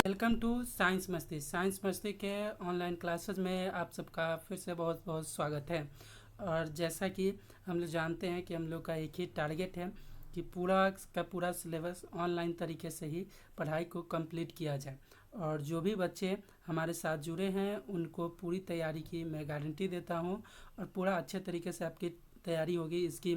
Welcome to science मस्ती के online classes में आप सबका फिर से बहुत बहुत स्वागत है। और जैसा कि हम लोग जानते हैं कि हम लोग का एक ही टारगेट है कि पूरा का पूरा सिलेबस ऑनलाइन तरीके से ही पढ़ाई को कंप्लीट किया जाए। और जो भी बच्चे हमारे साथ जुड़े हैं उनको पूरी तैयारी की मैं गारंटी देता हूं, और पूरा अच्छे तरीके से आपकी तैयारी होगी इसकी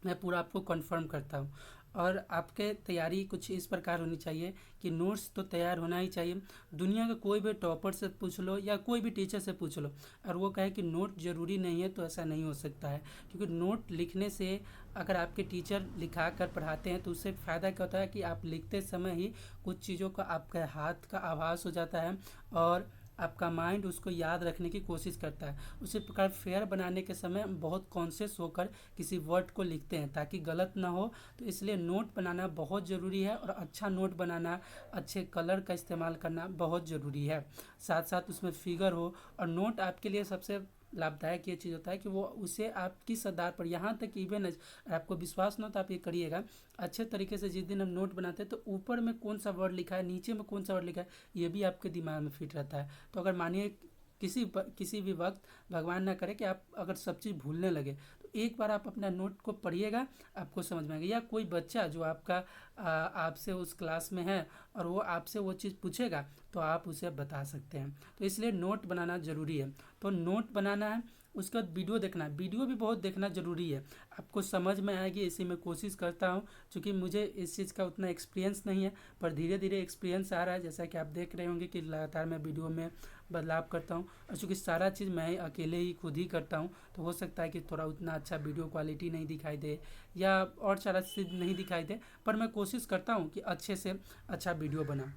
मैं पूरा आपको कंफर्म करता हूँ। और आपके तैयारी कुछ इस प्रकार होनी चाहिए कि नोट्स तो तैयार होना ही चाहिए। दुनिया के कोई भी टॉपर से पूछ लो या कोई भी टीचर से पूछ लो, और वो कहे कि नोट ज़रूरी नहीं है, तो ऐसा नहीं हो सकता है। क्योंकि नोट लिखने से अगर आपके टीचर लिखा कर पढ़ाते हैं तो उससे फ़ायदा क्या होता है कि आप लिखते समय ही कुछ चीज़ों का आपके हाथ का आभास हो जाता है और आपका माइंड उसको याद रखने की कोशिश करता है। उसी प्रकार फेयर बनाने के समय हम बहुत कॉन्शियस होकर किसी वर्ड को लिखते हैं ताकि गलत ना हो। तो इसलिए नोट बनाना बहुत ज़रूरी है, और अच्छा नोट बनाना, अच्छे कलर का इस्तेमाल करना बहुत ज़रूरी है। साथ साथ उसमें फिगर हो, और नोट आपके लिए सबसे लाभदायक ये चीज़ होता है कि वो उसे आप किस आधार पर, यहाँ तक इवन आपको विश्वास ना हो तो आप ये करिएगा, अच्छे तरीके से जिस दिन हम नोट बनाते हैं तो ऊपर में कौन सा वर्ड लिखा है, नीचे में कौन सा वर्ड लिखा है, ये भी आपके दिमाग में फिट रहता है। तो अगर मानिए किसी भी वक्त भगवान ना करे कि आप अगर सब चीज़ भूलने लगे, तो एक बार आप अपना नोट को पढ़िएगा, आपको समझ में आएगा। या कोई बच्चा जो आपका आपसे उस क्लास में है और वो आपसे वो चीज़ पूछेगा तो आप उसे बता सकते हैं। तो इसलिए नोट बनाना ज़रूरी है। तो नोट बनाना है, उसके बाद वीडियो देखना है। वीडियो भी बहुत देखना ज़रूरी है, आपको समझ में आएगी। इसी में कोशिश करता हूँ, क्योंकि मुझे इस चीज़ का उतना एक्सपीरियंस नहीं है, पर धीरे धीरे एक्सपीरियंस आ रहा है। जैसा कि आप देख रहे होंगे कि लगातार मैं वीडियो में बदलाव करता हूँ, और चूँकि सारा चीज़ मैं अकेले ही खुद ही करता हूँ तो हो सकता है कि थोड़ा उतना अच्छा वीडियो क्वालिटी नहीं दिखाई दे या और सारा चीज़ नहीं दिखाई दे, पर मैं कोशिश करता हूँ कि अच्छे से अच्छा वीडियो बना।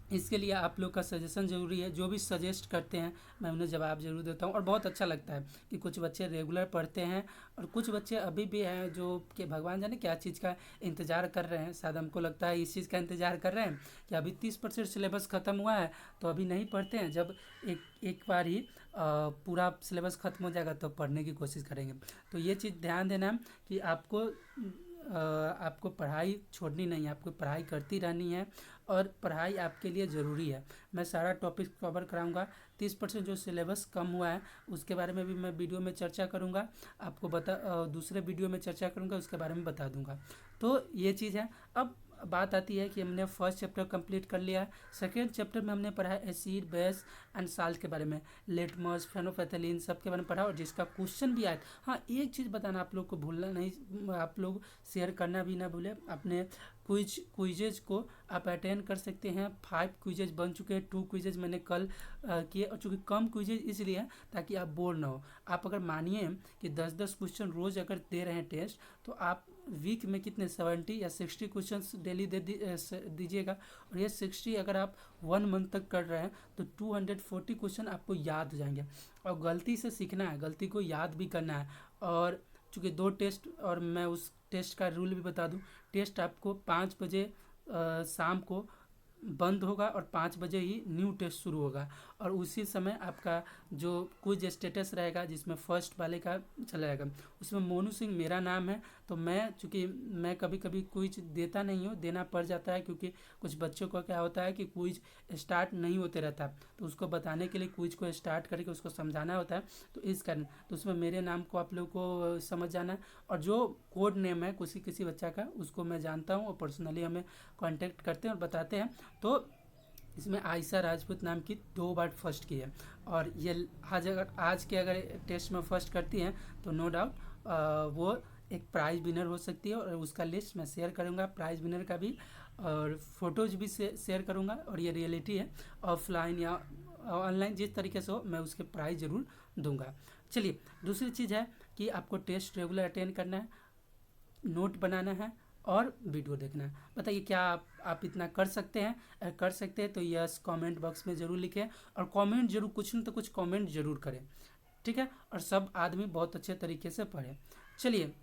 इसके लिए आप लोग का सजेशन ज़रूरी है। जो भी सजेस्ट करते हैं मैं उन्हें जवाब ज़रूर देता हूँ, और बहुत अच्छा लगता है कि कुछ बच्चे रेगुलर पढ़ते हैं और कुछ बच्चे अभी भी हैं जो कि भगवान जाने क्या चीज़ का इंतज़ार कर रहे हैं। शायद हमको लगता है इस चीज़ का इंतज़ार कर रहे हैं कि अभी 30% सिलेबस ख़त्म हुआ है तो अभी नहीं पढ़ते हैं, जब एक बार ही पूरा सिलेबस ख़त्म हो जाएगा तो पढ़ने की कोशिश करेंगे। तो ये चीज़ ध्यान देना है कि आपको पढ़ाई छोड़नी नहीं है, आपको पढ़ाई करती रहनी है, और पढ़ाई आपके लिए ज़रूरी है। मैं सारा टॉपिक कवर कराऊंगा। 30% जो सिलेबस कम हुआ है उसके बारे में भी मैं वीडियो में चर्चा करूंगा, आपको दूसरे वीडियो में चर्चा करूंगा, उसके बारे में बता दूंगा। तो ये चीज़ है। अब बात आती है कि हमने फर्स्ट चैप्टर कंप्लीट कर लिया है। सेकेंड चैप्टर में हमने पढ़ा है एसिड, बेस एंड साल्ट के बारे में, लिटमस, फेनोफेथलीन सब के बारे में पढ़ा, और जिसका क्वेश्चन भी आया। हाँ, एक चीज़ बताना आप लोग को भूलना नहीं, आप लोग शेयर करना भी ना भूलें। अपने क्विजेज को आप अटेंड कर सकते हैं। 5 क्विजेज बन चुके हैं, 2 क्विजेज मैंने कल किए, और चूँकि कम क्विजेज इसलिए हैं ताकि आप बोर ना हो। आप अगर मानिए कि 10-10 क्वेश्चन रोज़ अगर दे रहे हैं टेस्ट, तो आप वीक में कितने 70 या 60 क्वेश्चन डेली दीजिएगा। और ये 60 अगर आप 1 मंथ तक कर रहे हैं तो 240 क्वेश्चन आपको याद हो जाएंगे। और गलती से सीखना है, गलती को याद भी करना है। और चूँकि 2 टेस्ट, और मैं उस टेस्ट का रूल भी बता दूं, टेस्ट आपको 5 बजे शाम को बंद होगा और 5 बजे ही न्यू टेस्ट शुरू होगा। और उसी समय आपका जो क्विज स्टेटस रहेगा जिसमें फर्स्ट वाले का चला जाएगा, उसमें मोनू सिंह मेरा नाम है। तो मैं चूँकि मैं कभी कभी क्विज देता नहीं हूँ, देना पड़ जाता है, क्योंकि कुछ बच्चों को क्या होता है कि क्विज स्टार्ट नहीं होते रहता, तो उसको बताने के लिए क्विज को स्टार्ट करके उसको समझाना होता है। तो इस कारण तो उसमें मेरे नाम को आप लोग को समझ जाना है। और जो कोड नेम है किसी बच्चा का, उसको मैं जानता हूँ, और पर्सनली हमें कांटेक्ट करते हैं और बताते हैं। तो इसमें आयशा राजपूत नाम की 2 बार फर्स्ट की है, और ये आज के अगर टेस्ट में फर्स्ट करती हैं तो नो डाउट वो एक प्राइज़ विनर हो सकती है। और उसका लिस्ट मैं शेयर करूंगा, प्राइज़ विनर का भी, और फोटोज भी शेयर करूंगा। और ये रियलिटी है, ऑफलाइन या ऑनलाइन जिस तरीके से हो मैं उसके प्राइज़ ज़रूर दूंगा। चलिए, दूसरी चीज़ है कि आपको टेस्ट रेगुलर अटेंड करना है, नोट बनाना है, और वीडियो देखना है। बताइए क्या आप इतना कर सकते हैं? अगर कर सकते हैं तो यस कमेंट बॉक्स में ज़रूर लिखें, और कमेंट जरूर, कुछ न तो कुछ कमेंट जरूर करें, ठीक है। और सब आदमी बहुत अच्छे तरीके से पढ़े। चलिए,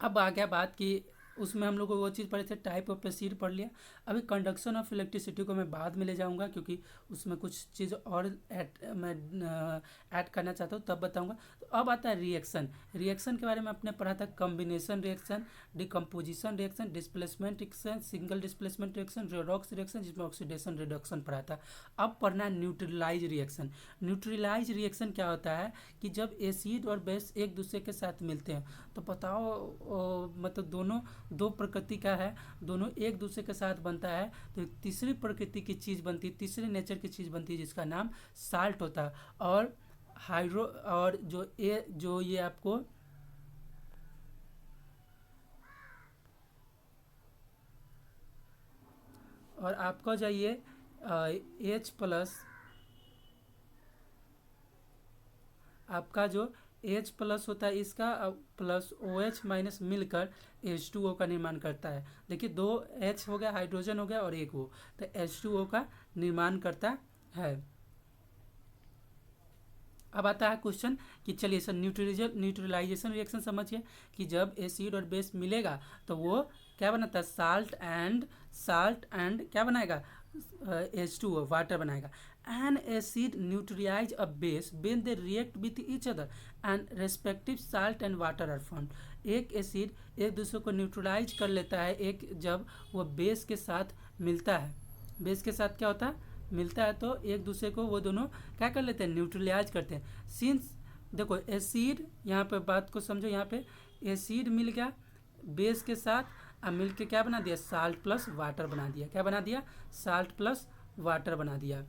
अब आ गया बात कि उसमें हम लोग को वो चीज़ पढ़े थे, टाइप ऑफ एसिड पढ़ लिया। अभी कंडक्शन ऑफ इलेक्ट्रिसिटी को मैं बाद में ले जाऊंगा, क्योंकि उसमें कुछ चीज़ और मैं ऐड करना चाहता हूँ, तब बताऊंगा। तो अब आता है रिएक्शन। रिएक्शन के बारे में आपने पढ़ा था, combination reaction, decomposition reaction, displacement reaction, single displacement reaction, redox reaction, जिसमें ऑक्सीडेशन रिडक्शन पढ़ा था। अब पढ़ना है न्यूट्रलाइज रिएक्शन। न्यूट्रलाइज रिएक्शन क्या होता है कि जब एसिड और बेस एक दूसरे के साथ मिलते हैं, तो बताओ मतलब दोनों दो प्रकृति का है, दोनों एक दूसरे के साथ बनता है, तो तीसरी प्रकृति की चीज़ बनती है, तीसरे नेचर की चीज़ बनती है, जिसका नाम साल्ट होता है। और हाइड्रो और जो ये आपको और आपका जाइए H+, आपका जो H+ होता है इसका प्लस OH- मिलकर H2O का निर्माण करता है। देखिए 2 H हो गया, हाइड्रोजन हो गया, और एक O, तो H2O का निर्माण करता है। अब आता है क्वेश्चन कि चलिए सर न्यूट्रलाइजेशन रिएक्शन समझिए कि जब एसिड और बेस मिलेगा तो वो क्या बनाता है, साल्ट एंड क्या बनाएगा, H2O वाटर बनाएगा। An acid neutralise a base when they react with each other and respective salt and water are formed. एक एसिड एक दूसरे को न्यूट्रलाइज कर लेता है एक जब वो बेस के साथ मिलता है। बेस के साथ क्या होता है, मिलता है, तो एक दूसरे को वो दोनों क्या कर लेते हैं, न्यूट्रलाइज करते हैं। सिंस देखो एसिड, यहाँ पे बात को समझो, यहाँ पे एसिड मिल गया बेस के साथ, अब मिल के क्या बना दिया, साल्ट प्लस वाटर बना दिया। क्या बना दिया, साल्ट प्लस वाटर बना दिया।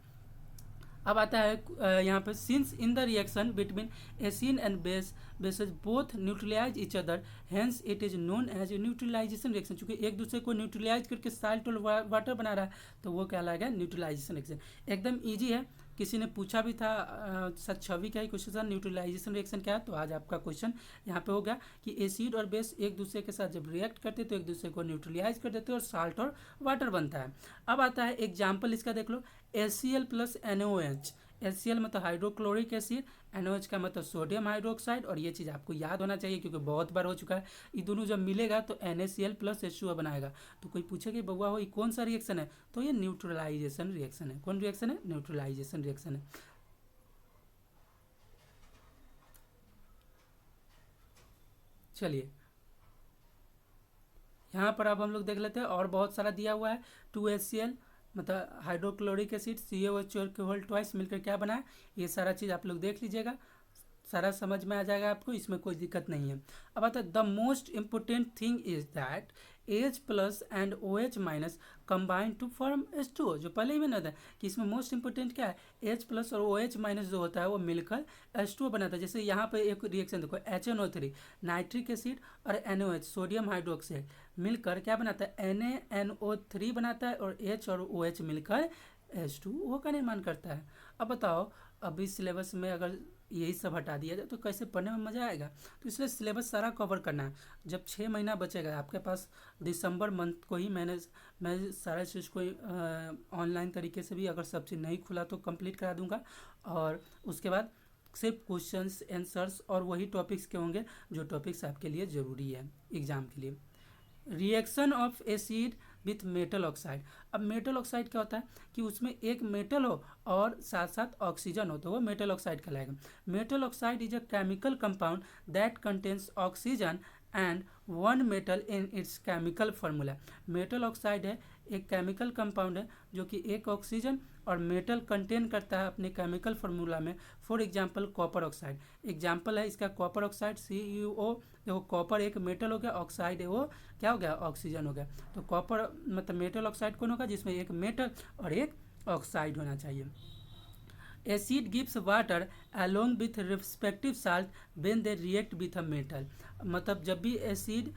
अब आता है यहाँ पे since in the reaction between acid and bases both neutralise each other hence it is known as neutralisation reaction. चूंकि एक दूसरे को न्यूट्रलाइज करके साल्ट और वाटर बना रहा है, तो वो कहलाएगा न्यूट्रलाइजेशन रिएक्शन। एकदम ईजी है, किसी ने पूछा भी था सर 6वीं का ही क्वेश्चन, न्यूट्रलाइजेशन रिएक्शन क्या है, तो आज आपका क्वेश्चन यहाँ पे हो गया कि एसिड और बेस एक दूसरे के साथ जब रिएक्ट करते तो एक दूसरे को न्यूट्रलाइज कर देते और साल्ट और वाटर बनता है। अब आता है एग्जाम्पल इसका, देख लो HCl प्लस NaOH। HCl मतलब हाइड्रोक्लोरिक एसिड, NaOH का मतलब सोडियम हाइड्रोक्साइड, और ये चीज़ आपको याद होना चाहिए क्योंकि बहुत बार हो चुका है। ये दोनों जब मिलेगा तो NaCl प्लस H2O बनाएगा। तो कोई पूछे कि बउआ हो ये कौन सा रिएक्शन है, तो ये न्यूट्रलाइजेशन रिएक्शन है। कौन रिएक्शन है, न्यूट्रलाइजेशन रिएक्शन है। चलिए यहाँ पर अब हम लोग देख लेते हैं, और बहुत सारा दिया हुआ है। 2HCl मतलब हाइड्रोक्लोरिक एसिड CaOH ट्वाइस मिलकर क्या बना है, ये सारा चीज़ आप लोग देख लीजिएगा, सारा समझ में आ जाएगा आपको, इसमें कोई दिक्कत नहीं है। अब आता है the most important thing is that H+ and OH- combine to form H2O। जो पहले ही मैंने बताया कि इसमें मोस्ट इंपोर्टेंट क्या है, H+ और OH- जो होता है वो मिलकर H2O बनाता है। जैसे यहाँ पे एक रिएक्शन देखो, HNO3 नाइट्रिक एसिड और NaOH सोडियम हाइड्रोक्साइड मिलकर क्या बनाता है, NaNO3 बनाता है, और H और OH मिलकर H2O का निर्माण करता है। अब बताओ, अभी सिलेबस में अगर यही सब हटा दिया जाए तो कैसे पढ़ने में मज़ा आएगा। तो इसलिए सिलेबस सारा कवर करना है। जब 6 महीना बचेगा आपके पास, दिसंबर मंथ को ही मैं सारा चीज़ को ऑनलाइन तरीके से भी अगर सब चीज़ नहीं खुला तो कंप्लीट करा दूंगा, और उसके बाद सिर्फ क्वेश्चंस आंसर्स और वही टॉपिक्स के होंगे जो टॉपिक्स आपके लिए ज़रूरी है एग्ज़ाम के लिए। Reaction of acid with metal oxide. अब मेटल ऑक्साइड क्या होता है कि उसमें एक मेटल हो और साथ साथ ऑक्सीजन हो, तो वो मेटल ऑक्साइड कहलाएगा। Metal oxide is a chemical compound that contains oxygen and one metal in its chemical formula. Metal oxide है एक केमिकल कंपाउंड है जो कि एक ऑक्सीजन और मेटल कंटेन करता है अपने केमिकल फार्मूला में। For example copper oxide example है इसका, कॉपर ऑक्साइड CuO। देखो कॉपर एक मेटल हो गया, ऑक्साइड है वो क्या हो गया, ऑक्सीजन हो गया। तो कॉपर मतलब मेटल ऑक्साइड कौन होगा, जिसमें एक मेटल और एक ऑक्साइड होना चाहिए। Acid gives water along with respective salt when they react with a metal। मतलब जब भी एसिड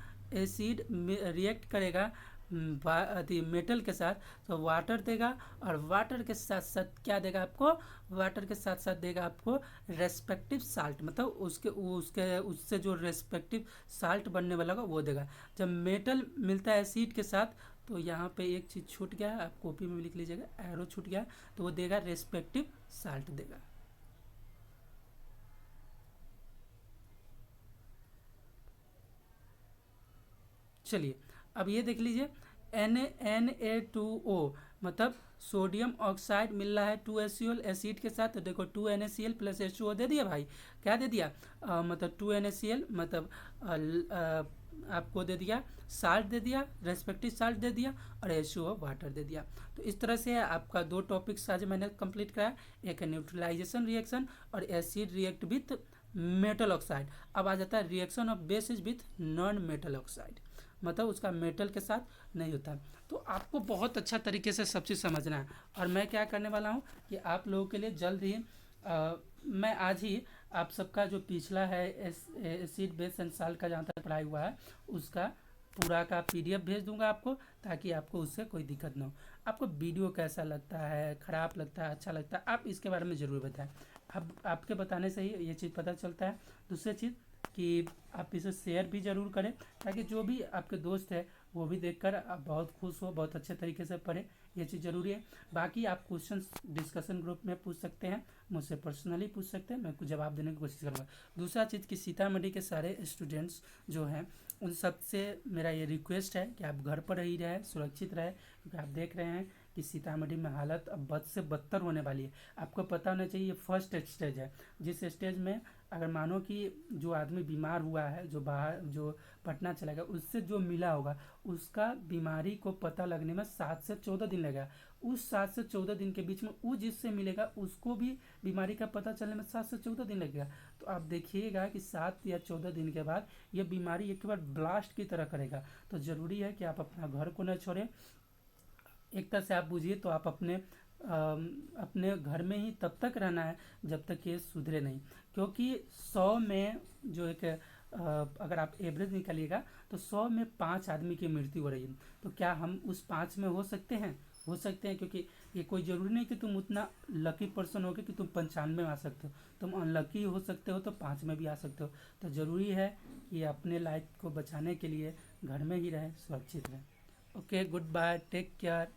रिएक्ट करेगा मेटल के साथ तो वाटर देगा, और वाटर के साथ साथ क्या देगा आपको, वाटर के साथ साथ देगा आपको रेस्पेक्टिव साल्ट, मतलब उससे जो रेस्पेक्टिव साल्ट बनने वाला होगा वो देगा। जब मेटल मिलता है एसिड के साथ तो यहाँ पे एक चीज़ छूट गया है, आप कॉपी में भी लिख लीजिएगा, एरो छूट गया, तो वो देगा रेस्पेक्टिव साल्ट देगा। चलिए अब ये देख लीजिए Na2O मतलब सोडियम ऑक्साइड मिल रहा है 2HCl एसिड के साथ, तो देखो 2NaCl प्लस H2O दे दिया भाई। क्या दे दिया, मतलब 2NaCl मतलब आपको दे दिया साल्ट दे दिया, रेस्पेक्टिव साल्ट दे दिया, और H2O वाटर दे दिया। तो इस तरह से आपका दो टॉपिक्स आज मैंने कंप्लीट कराया, एक है न्यूट्रलाइजेशन रिएक्शन और acid react with metal oxide. अब आ जाता है reaction of basis with non metal oxide, मतलब उसका मेटल के साथ नहीं होता। तो आपको बहुत अच्छा तरीके से सब चीज़ समझना है। और मैं क्या करने वाला हूँ कि आप लोगों के लिए जल्द ही मैं आज ही आप सबका जो पिछला है एसिड बेस एंड साल्ट का जहाँ तक पढ़ाई हुआ है उसका पूरा का PDF भेज दूंगा आपको, ताकि आपको उससे कोई दिक्कत ना हो। आपको वीडियो कैसा लगता है, ख़राब लगता है, अच्छा लगता है, आप इसके बारे में ज़रूर बताएं। अब आपके बताने से ही ये चीज़ पता चलता है। दूसरी चीज़ कि आप इसे शेयर भी ज़रूर करें, ताकि जो भी आपके दोस्त है वो भी देखकर आप बहुत खुश हो, बहुत अच्छे तरीके से पढ़े, ये चीज़ ज़रूरी है। बाकी आप क्वेश्चन डिस्कशन ग्रुप में पूछ सकते हैं, मुझसे पर्सनली पूछ सकते हैं, मैं कुछ जवाब देने की कोशिश करूँगा। दूसरा चीज़ कि सीतामढ़ी के सारे स्टूडेंट्स जो हैं उन सब से मेरा ये रिक्वेस्ट है कि आप घर पर ही रहें, सुरक्षित रहें, क्योंकि आप देख रहे हैं कि सीतामढ़ी में हालत अब बद से बदतर होने वाली है। आपको पता होना चाहिए ये फर्स्ट स्टेज है, जिस स्टेज में अगर मानो कि जो आदमी बीमार हुआ है, जो बाहर जो पटना चला गया, उससे जो मिला होगा उसका बीमारी को पता लगने में 7 से 14 दिन लगेगा। उस 7 से 14 दिन के बीच में वो जिससे मिलेगा उसको भी बीमारी का पता चलने में 7 से 14 दिन लगेगा। तो आप देखिएगा कि 7 या 14 दिन के बाद ये बीमारी एक बार ब्लास्ट की तरह करेगा। तो ज़रूरी है कि आप अपना घर को न छोड़ें। एक तरह से आप बुझिए तो आप अपने घर में ही तब तक रहना है जब तक ये सुधरे नहीं, क्योंकि 100 में जो एक अगर आप एवरेज निकालिएगा तो 100 में 5 आदमी की मृत्यु हो रही है। तो क्या हम उस 5 में हो सकते हैं? हो सकते हैं, क्योंकि ये कोई ज़रूरी नहीं कि तुम उतना लकी पर्सन होगे कि तुम 95 में आ सकते हो। तुम अनलकी हो सकते हो तो 5 में भी आ सकते हो। तो ज़रूरी है कि अपने लाइफ को बचाने के लिए घर में ही रहें, सुरक्षित रहें। Okay, goodbye, take care.